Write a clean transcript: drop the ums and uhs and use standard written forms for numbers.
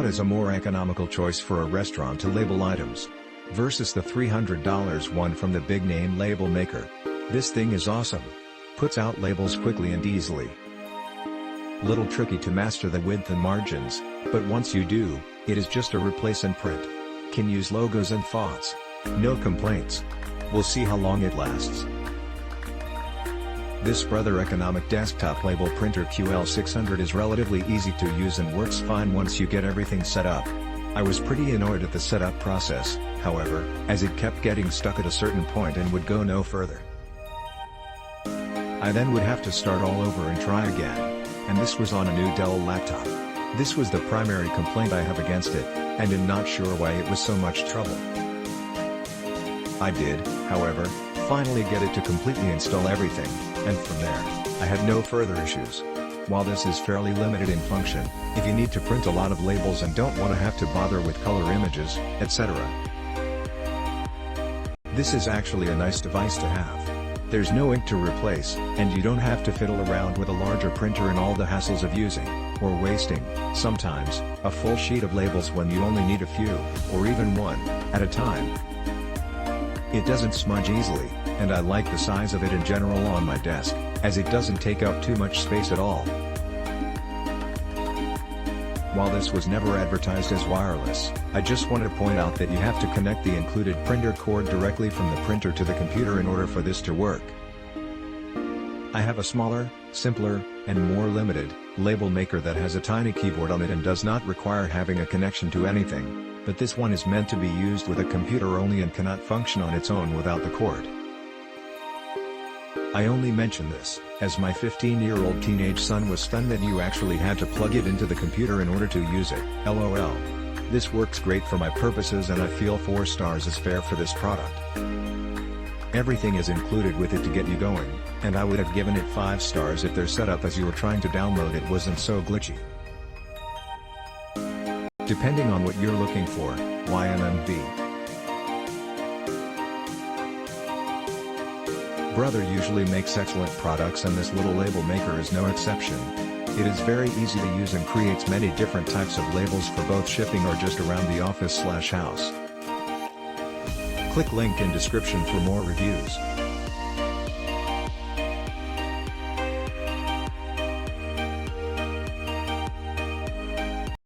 QL-600 is a more economical choice for a restaurant to label items versus the $300 one from the big name label maker. This thing is awesome. Puts out labels quickly and easily. Little tricky to master the width and margins, but once you do, it is just a replace and print. Can use logos and fonts. No complaints. We'll see how long it lasts. This rather economic desktop label printer QL600 is relatively easy to use and works fine once you get everything set up. I was pretty annoyed at the setup process, however, as it kept getting stuck at a certain point and would go no further. I then would have to start all over and try again, and this was on a new Dell laptop. This was the primary complaint I have against it, and am not sure why it was so much trouble. I did, however, finally get it to completely install everything, and from there, I had no further issues. While this is fairly limited in function, if you need to print a lot of labels and don't want to have to bother with color images, etc. This is actually a nice device to have. There's no ink to replace, and you don't have to fiddle around with a larger printer and all the hassles of using, or wasting, sometimes, a full sheet of labels when you only need a few, or even one, at a time. It doesn't smudge easily, and I like the size of it in general on my desk, as it doesn't take up too much space at all. While this was never advertised as wireless, I just want to point out that you have to connect the included printer cord directly from the printer to the computer in order for this to work. I have a smaller, simpler, and more limited, label maker that has a tiny keyboard on it and does not require having a connection to anything. But this one is meant to be used with a computer only and cannot function on its own without the cord. I only mention this, as my 15-year-old teenage son was stunned that you actually had to plug it into the computer in order to use it, lol. This works great for my purposes and I feel 4 stars is fair for this product. Everything is included with it to get you going, and I would have given it 5 stars if their setup as you were trying to download it wasn't so glitchy. Depending on what you're looking for, YMMV. Brother usually makes excellent products and this little label maker is no exception. It is very easy to use and creates many different types of labels for both shipping or just around the office/house. Click link in description for more reviews.